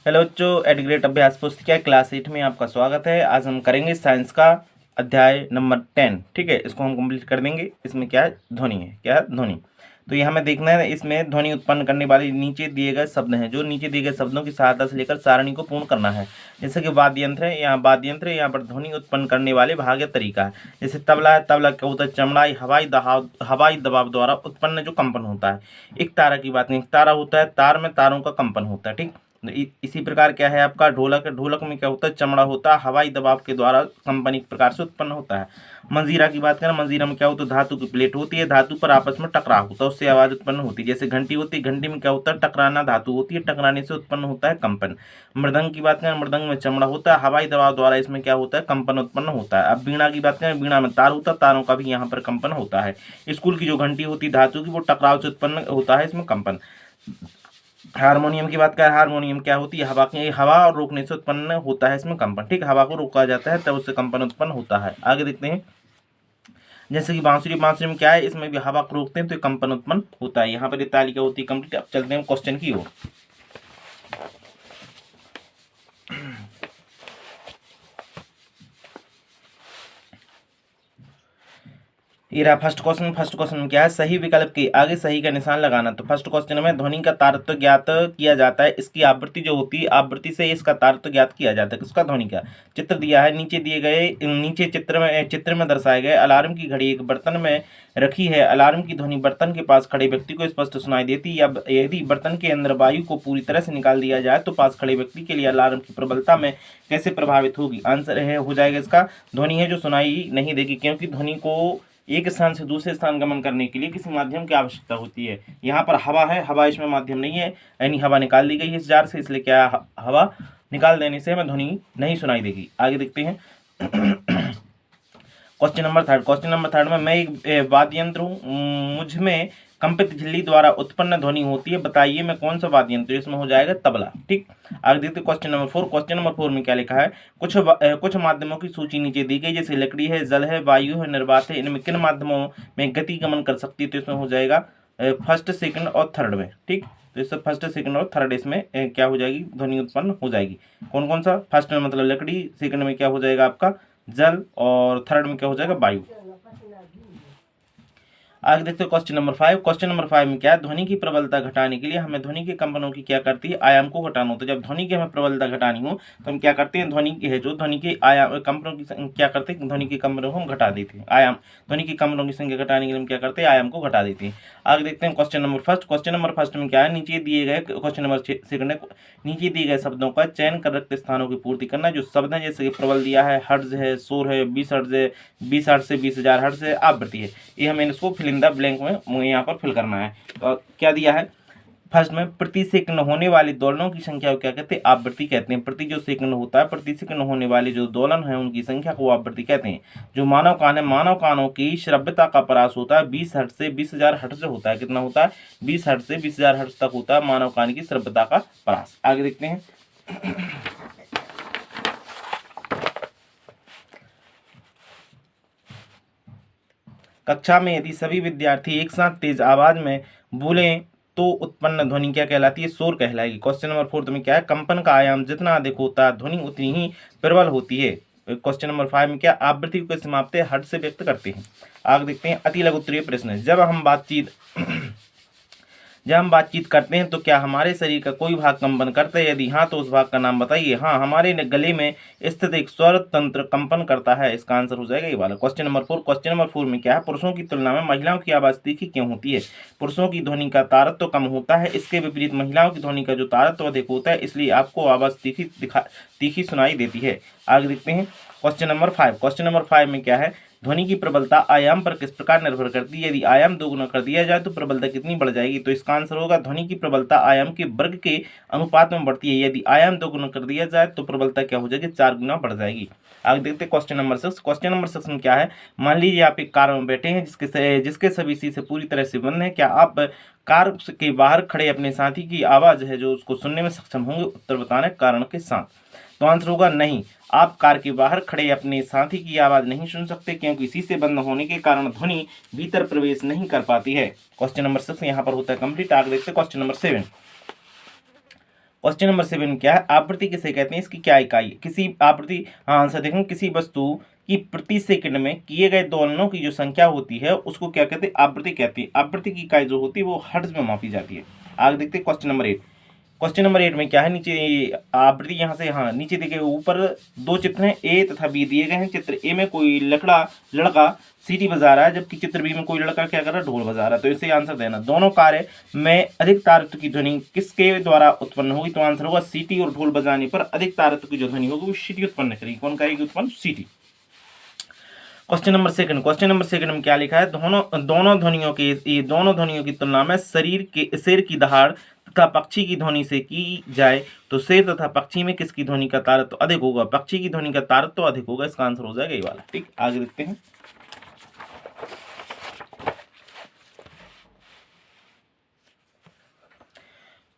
Hello बच्चों, एडग्रेड अभ्यास पुस्तिका क्लास 8 में आपका स्वागत है। आज हम करेंगे साइंस का अध्याय नंबर 10। ठीक है, इसको हम कंप्लीट कर देंगे। इसमें क्या है, ध्वनि है। क्या है, ध्वनि। तो ये हमें देखना है, इसमें ध्वनि उत्पन्न करने वाले नीचे दिए गए शब्द हैं। जो नीचे दिए गए शब्दों की सहायता से लेकर सारणी को पूर्ण करना है। जैसे कि वाद्य यंत्र है, यहाँ वाद्य यंत्र है, यहाँ पर ध्वनि उत्पन्न करने वाले भाग या तरीका है। जैसे तबला है, तबला क्या होता है, चमड़ाई हवाई दबाव द्वारा उत्पन्न जो कंपन होता है। एक तारा की बात नहीं, एक तारा होता है, तार में तारों का कंपन होता है। ठीक, इसी प्रकार क्या है आपका ढोलक है, ढोलक में क्या होता है, चमड़ा होता है, हवाई दबाव के द्वारा कंपन एक प्रकार से उत्पन्न होता है। मंजीरा की बात करें, मंजीरा में क्या होता है, धातु की प्लेट होती है, धातु पर आपस में टकराव होता है, उससे आवाज उत्पन्न होती है। जैसे घंटी होती है, घंटी में क्या होता है, टकराना धातु होती है, टकराने से उत्पन्न होता है कंपन। मृदंग की बात करें, मृदंग में चमड़ा होता है, हवाई दबाव द्वारा इसमें क्या होता है, कंपन उत्पन्न होता है। अब बीणा की बात करें, बीणा में तार होता है, तारों का भी यहाँ पर कंपन होता है। स्कूल की जो घंटी होती है धातु की, वो टकराव से उत्पन्न होता है, इसमें कंपन। हारमोनियम की बात करें, हारमोनियम क्या होती है, हवा और रोकने से उत्पन्न होता है, इसमें कंपन। ठीक, हवा को रोका जाता है तब उससे कंपन उत्पन्न होता है। आगे देखते हैं, जैसे कि बांसुरी, बांसुरी में क्या है, इसमें भी हवा को रोकते हैं तो कंपन उत्पन्न होता है। यहाँ पर ये तालिका होती है कंप्लीट। अब चलते हैं क्वेश्चन की ओर। ये रहा फर्स्ट क्वेश्चन। फर्स्ट क्वेश्चन में क्या है, सही विकल्प के आगे सही का निशान लगाना। तो फर्स्ट क्वेश्चन में ध्वनि का तारतम्य ज्ञात किया जाता है, इसकी आवृत्ति जो होती है, आवृत्ति से इसका तारतम्य ज्ञात किया जाता है। किसका, ध्वनि का। चित्र दिया है, नीचे दिए गए, नीचे चित्र में दर्शाए गए अलार्म की घड़ी एक बर्तन में रखी है। अलार्म की ध्वनि बर्तन के पास खड़े व्यक्ति को स्पष्ट सुनाई देती है। यदि बर्तन के अंदर वायु को पूरी तरह से निकाल दिया जाए तो पास खड़े व्यक्ति के लिए अलार्म की प्रबलता में कैसे प्रभावित होगी। आंसर है, हो जाएगा इसका, ध्वनि है जो सुनाई नहीं देगी, क्योंकि ध्वनि को एक स्थान से दूसरे स्थान गमन करने के लिए किसी माध्यम की आवश्यकता होती है। यहाँ पर हवा है, हवा इसमें माध्यम नहीं है, यानी हवा निकाल दी गई है इस जार से, इसलिए क्या हवा निकाल देने से हमें ध्वनि नहीं सुनाई देगी। आगे देखते हैं question number third. Question number third में, मैं एक वाद्य यंत्र हूँ, मुझ में कंपित झिल्ली द्वारा उत्पन्न ध्वनि होती है, बताइए मैं कौन सा वाद्य यंत्र। इसमें हो जाएगा तबला। ठीक, आगे देखते हैं क्वेश्चन नंबर 4। क्वेश्चन नंबर 4 में क्या लिखा है, कुछ माध्यमों की सूची नीचे दी गई, जैसे लकड़ी है, जल है, वायु है, निर्वात है, इनमें किन माध्यमों में गति गमन कर सकती है। तो इसमें हो जाएगा फर्स्ट, सेकंड और थर्ड में। ठीक, तो इससे फर्स्ट, सेकंड और थर्ड इसमें क्या हो जाएगी, ध्वनि उत्पन्न हो जाएगी। कौन कौन सा, फर्स्ट में मतलब लकड़ी, सेकंड में क्या हो जाएगा आपका जल, और थर्ड में क्या हो जाएगा वायु। आगे देखते हैं क्वेश्चन नंबर 5। क्वेश्चन नंबर 5 में क्या है, ध्वनि की प्रबलता घटाने के लिए हमें ध्वनि के कंपनों की क्या करती है, आयाम को घटाना होता है। जब ध्वनि की हमें प्रबलता घटानी हो तो हम क्या करते हैं, ध्वनि की है जो ध्वनि के आयाम कंपनों की क्या करते हैं, ध्वनि के कंपनों को हम घटा देते हैं। आयाम, ध्वनि की कंपनों की संख्या घटाने के लिए हम क्या करते हैं, आयाम को घटा देते हैं। आगे देखते हैं question number first. Question number first में क्या है, नीचे दिए गए, क्वेश्चन नंबर सेकंड है, नीचे दिए गए शब्दों का चयन कर रखते स्थानों की पूर्ति करना। जो शब्द है, जैसे कि प्रबल दिया है, हर्ज है, शोर है, 20 हर्ज है, 20 हर्ज से 20,000 हर्ज है, आवृत्ति है। ये हमें इसको फिल इन द ब्लैंक में यहाँ पर फिल करना है। तो क्या दिया है, फर्स्ट में प्रति सेकंड होने वाली दोलनों की संख्या को क्या कहते हैं, आवृत्ति कहते हैं। प्रति जो सेकंड होता है, प्रति सेकंड होने वाले जो दोलन है उनकी संख्या को आवृत्ति कहते हैं। जो मानव कान है, मानव कानों की श्रव्यता का परास होता है 20 हर्ट्ज से 20,000 हर्ट्ज से होता है। कितना होता है, 20 हर्ट्ज से 20,000 हर्ट्ज तक होता है मानव कान की श्रव्यता का परास। आगे देखते हैं कक्षा में यदि सभी विद्यार्थी एक साथ तेज आवाज में बोलें तो उत्पन्न ध्वनि क्या कहलाती है, शोर कहलाएगी। क्वेश्चन नंबर 4 में क्या है, कंपन का आयाम जितना अधिक होता है ध्वनि उतनी ही प्रबल होती है। क्वेश्चन नंबर 5 में क्या, आवृत्ति को समाप्त हर्ट्ज से व्यक्त करते हैं। आगे देखते हैं अति लघु उत्तरीय प्रश्न। जब हम बातचीत करते हैं तो क्या हमारे शरीर का कोई भाग कंपन करता है, यदि हाँ तो उस भाग का नाम बताइए। हाँ, हमारे गले में स्थित एक स्वर तंत्र कंपन करता है। इसका आंसर हो जाएगा ये वाला। Question number 4। क्वेश्चन नंबर 4 में क्या है, पुरुषों की तुलना में महिलाओं की आवाज तीखी क्यों होती है। पुरुषों की ध्वनि का तारत्व तो कम होता है, इसके विपरीत महिलाओं की ध्वनि का जो तारत्व अधिक होता है, इसलिए आपको आवाज तीखी सुनाई देती है। आगे देखते हैं क्वेश्चन नंबर 5। क्वेश्चन नंबर 5 में क्या है, ध्वनि की प्रबलता आयाम पर किस प्रकार निर्भर करती है। यदि आयाम दोगुना कर दिया जाए तो प्रबलता कितनी बढ़ जाएगी। तो इसका आंसर होगा, ध्वनि की प्रबलता आयाम के वर्ग के अनुपात में बढ़ती है। यदि आयाम दोगुना कर दिया जाए तो प्रबलता क्या हो जाएगी, 4 गुना बढ़ जाएगी। आगे देखते हैं क्वेश्चन नंबर 6। क्वेश्चन नंबर 6 में क्या है, मान लीजिए आप एक कार में बैठे हैं जिसके सभी शीशे पूरी तरह से बंद है। क्या आप कार के बाहर खड़े अपने साथी की आवाज है जो उसको सुनने में सक्षम होंगे। उत्तर बताना कारण के साथ। तो आंसर होगा नहीं, आप कार के बाहर खड़े अपने साथी की आवाज नहीं सुन सकते, क्योंकि शीशे बंद होने के कारण ध्वनि भीतर प्रवेश नहीं कर पाती है। क्वेश्चन नंबर 6 यहाँ पर होता है कंप्लीट। आगे देखते हैं क्वेश्चन नंबर 7। क्वेश्चन नंबर 7 क्या है, आवृत्ति किसे कहते हैं, इसकी क्या इकाई है। किसी आवृत्ति, हाँ आंसर देखें, किसी वस्तु कि प्रति सेकंड में किए गए दोलनों की जो संख्या होती है उसको क्या कहते हैं, आवृत्ति कहते हैं। आवृत्ति की इकाई जो होती है वो हर्ट्ज में मापी जाती है। आगे देखते हैं क्वेश्चन नंबर 8। क्वेश्चन नंबर 8 में क्या है, नीचे आवृत्ति यहाँ से, हाँ नीचे देखिए ऊपर दो चित्र हैं, ए तथा बी दिए गए हैं। चित्र ए में कोई लड़का सीटी बजा रहा है, जबकि चित्र बी में कोई लड़का क्या कर रहा है, ढोल बजा रहा है। तो इसे आंसर देना, दोनों कार्य में अधिक तारत्व की ध्वनि किसके द्वारा उत्पन्न होगी। तो आंसर होगा सीटी, और ढोल बजाने पर अधिक तारत्व की जो ध्वनि होगी वो सीटी उत्पन्न करेगी। कौन करेगी उत्पन्न, सीटी। क्वेश्चन नंबर 2, क्वेश्चन नंबर 2 में क्या लिखा है, दोनों ध्वनियों की तुलना में शेर की दहाड़ तथा पक्षी की ध्वनि से की जाए तो शेर तथा पक्षी में किसकी ध्वनि का तारत्व अधिक होगा। पक्षी की ध्वनि का तारत्व अधिक होगा, इसका आंसर हो जाएगा ये वाला। ठीक, आगे देखते हैं।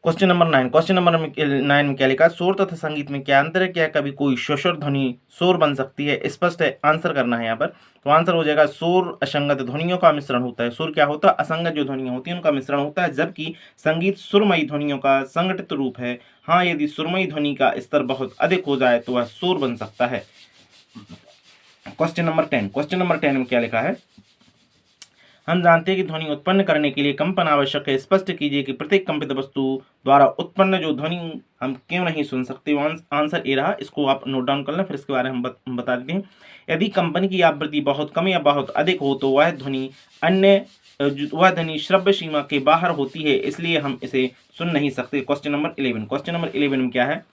क्वेश्चन नंबर 9, क्वेश्चन नंबर 9 में क्या लिखा, शोर तथा संगीत में क्या अंतर है, क्या कभी कोई शोर ध्वनि शोर बन सकती है। स्पष्ट है, आंसर करना है यहाँ पर। तो आंसर हो जाएगा, शोर असंगत ध्वनियों का मिश्रण होता है। शोर क्या होता है, असंगत जो ध्वनियां होती हैं उनका मिश्रण होता है, जबकि संगीत सुरमयी ध्वनियों का संगठित रूप है। हाँ, यदि सुरमयी ध्वनि का स्तर बहुत अधिक हो जाए तो वह शोर बन सकता है। क्वेश्चन नंबर 10, क्वेश्चन नंबर 10 में क्या लिखा है, हम जानते हैं कि ध्वनि उत्पन्न करने के लिए कंपन आवश्यक है। स्पष्ट कीजिए कि प्रत्येक कंपित वस्तु द्वारा उत्पन्न जो ध्वनि हम क्यों नहीं सुन सकते। आंसर ए रहा, इसको आप नोट डाउन कर लें, फिर इसके बारे में हम बता देते हैं। यदि कंपन की आवृत्ति बहुत कम या बहुत अधिक हो तो वह ध्वनि श्रव्य सीमा के बाहर होती है, इसलिए हम इसे सुन नहीं सकते। क्वेश्चन नंबर 11, क्वेश्चन नंबर 11 में क्या है,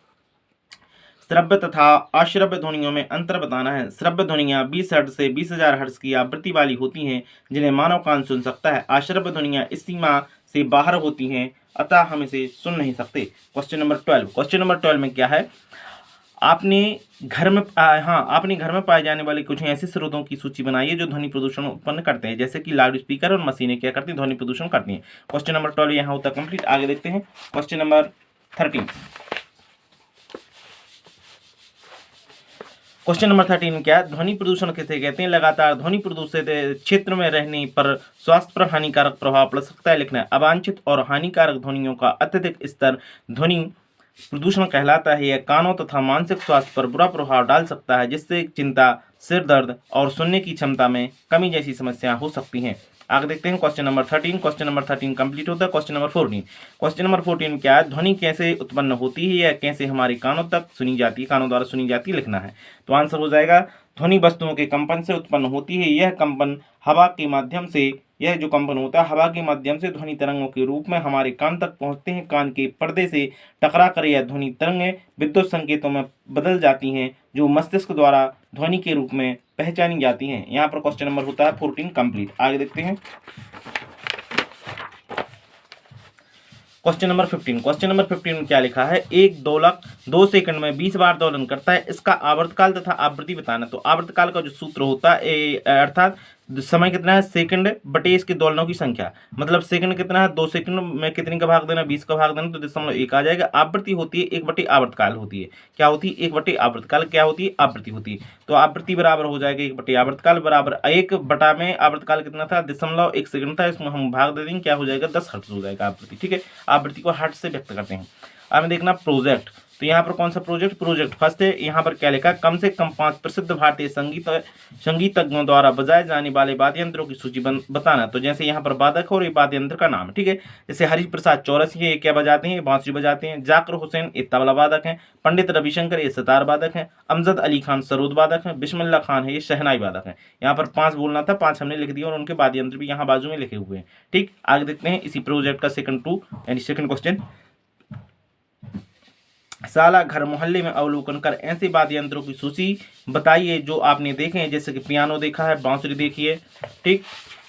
श्रव्य तथा अश्रव्य ध्वनियों में अंतर बताना है। श्रव्य ध्वनियां 20 हर्ट्ज से 20,000 हर्ट्ज की आवृत्ति वाली होती हैं, जिन्हें मानव कान सुन सकता है। अश्रव्य ध्वनियां इस सीमा से बाहर होती हैं, अतः हम इसे सुन नहीं सकते। क्वेश्चन नंबर 12, क्वेश्चन नंबर 12 में क्या है, आपने घर में पाए जाने वाले कुछ ऐसे स्रोतों की सूची बनाई है जो ध्वनि प्रदूषण उत्पन्न करते हैं, जैसे कि लाउड स्पीकर और मशीनें क्या करती हैं, ध्वनि प्रदूषण करती हैं। क्वेश्चन नंबर 12 यहाँ होता कंप्लीट। आगे देखते हैं क्वेश्चन नंबर 13। क्वेश्चन नंबर 13 क्या है, ध्वनि प्रदूषण किसे कहते हैं। लगातार ध्वनि प्रदूषित क्षेत्र में रहने पर स्वास्थ्य पर हानिकारक प्रभाव पड़ सकता है। लिखना है, अवांछित और हानिकारक ध्वनियों का अत्यधिक स्तर ध्वनि प्रदूषण कहलाता है। यह कानों तथा मानसिक स्वास्थ्य पर बुरा प्रभाव डाल सकता है, जिससे चिंता, सिर दर्द और सुनने की क्षमता में कमी जैसी समस्या हो सकती हैं। आगे देखते हैं question number 13, question number 13 complete होता है। क्वेश्चन नंबर 14, क्वेश्चन नंबर 14 क्या है, ध्वनि कैसे उत्पन्न होती है या कैसे हमारे कानों तक सुनी जाती है, कानों द्वारा सुनी जाती है। लिखना है, तो आंसर हो जाएगा, ध्वनि वस्तुओं के कंपन से उत्पन्न होती है। यह कंपन हवा के माध्यम से, यह जो कंपन होता है हवा के माध्यम से ध्वनि तरंगों के रूप में हमारे कान तक पहुंचते हैं। कान के पर्दे से टकरा कर यह ध्वनि तरंगें विद्युत संकेतों में बदल जाती हैं, जो मस्तिष्क द्वारा ध्वनि के रूप में पहचानी जाती हैं। यहाँ पर क्वेश्चन नंबर होता है 14 कंप्लीट। आगे देखते हैं क्वेश्चन नंबर 15, क्वेश्चन नंबर 15 में क्या लिखा है, एक दोलक 2 सेकंड में 20 बार दोलन करता है, इसका आवर्तकाल तथा आवृत्ति बताना। तो आवर्तकाल का जो सूत्र होता है, अर्थात समय कितना है, सेकंड बटे इसके दोलनों की संख्या, मतलब सेकंड कितना है, 2 सेकंड में कितने का भाग देना, 20 का भाग देना, तो 0.1 आ जाएगा। आवृत्ति होती है 1 बटे आवर्तकाल होती है। क्या होती है, 1 बटे आवर्तकाल, क्या होती है, आवृत्ति होती है। तो आवृत्ति बराबर हो जाएगा 1 बटे आवर्तकाल बराबर 1 बटा में आवर्तकाल कितना था, 0.1 सेकंड था, इसमें हम भाग दे देंगे, क्या हो जाएगा, 10 हर्ट्ज हो जाएगा आवृत्ति। ठीक है, आवृत्ति को हर्ट्ज से व्यक्त करते हैं। अब देखना प्रोजेक्ट, तो यहाँ पर कौन सा प्रोजेक्ट फर्स्ट है। यहाँ पर क्या लिखा, कम से कम 5 प्रसिद्ध भारतीय संगीतज्ञों द्वारा बजाए जाने वाले वाद्य यंत्रों की सूची बताना। तो जैसे यहाँ पर वादक और ये वाद्य यंत्र का नाम है। ठीक है, जैसे हरिप्रसाद चौरसिया ये क्या बजाते हैं, बांसुरी बजाते हैं। जाकिर हुसैन ये तबला वादक हैं। पंडित रविशंकर ये सितार वादक हैं। अमजद अली खान सरोद वादक हैं। बिस्मिल्लाह खान है ये शहनाई वादक हैं। यहाँ पर 5 बोलना था, 5 हमने लिख दिया और उनके वाद्य यंत्र भी यहाँ बाजू में लिखे हुए हैं। ठीक, आगे देखते हैं इसी प्रोजेक्ट का सेकंड क्वेश्चन। साला घर मोहल्ले में अवलोकन कर ऐसे वाद्य यंत्रों की सूची बताइए जो आपने देखे हैं, जैसे कि पियानो देखा है, बांसुरी देखी है। ठीक,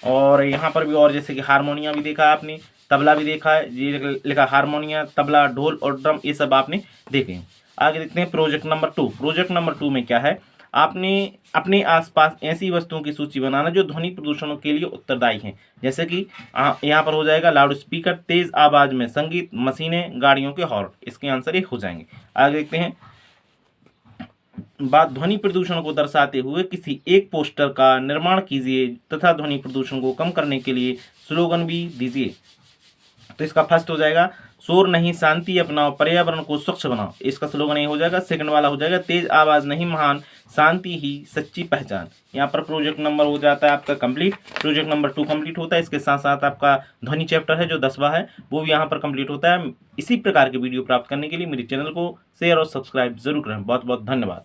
और यहाँ पर भी और जैसे कि हारमोनिया भी देखा है आपने, तबला भी देखा है, ये लिखा हारमोनिया, तबला, ढोल और ड्रम, ये सब आपने देखे हैं। आगे देखते हैं प्रोजेक्ट नंबर 2। प्रोजेक्ट नंबर 2 में क्या है, आपने अपने आसपास ऐसी वस्तुओं की सूची बनाना जो ध्वनि प्रदूषणों के लिए उत्तरदायी हैं, जैसे कि यहाँ पर हो जाएगा लाउड स्पीकर, तेज आवाज में संगीत, मशीनें, गाड़ियों के हॉर्न। इसके आंसर ये हो जाएंगे। आगे देखते हैं, बात ध्वनि प्रदूषण को दर्शाते हुए किसी एक पोस्टर का निर्माण कीजिए तथा ध्वनि प्रदूषण को कम करने के लिए स्लोगन भी दीजिए। तो इसका फर्स्ट हो जाएगा, शोर नहीं शांति अपनाओ, पर्यावरण को स्वच्छ बनाओ। इसका स्लोगन ये हो जाएगा। सेकंड वाला हो जाएगा तेज आवाज नहीं महान, शांति ही सच्ची पहचान। यहाँ पर प्रोजेक्ट नंबर हो जाता है आपका कंप्लीट। प्रोजेक्ट नंबर 2 कंप्लीट होता है। इसके साथ साथ आपका ध्वनि चैप्टर है जो 10वां है वो भी यहाँ पर कंप्लीट होता है। इसी प्रकार के वीडियो प्राप्त करने के लिए मेरे चैनल को शेयर और सब्सक्राइब जरूर करें। बहुत बहुत धन्यवाद।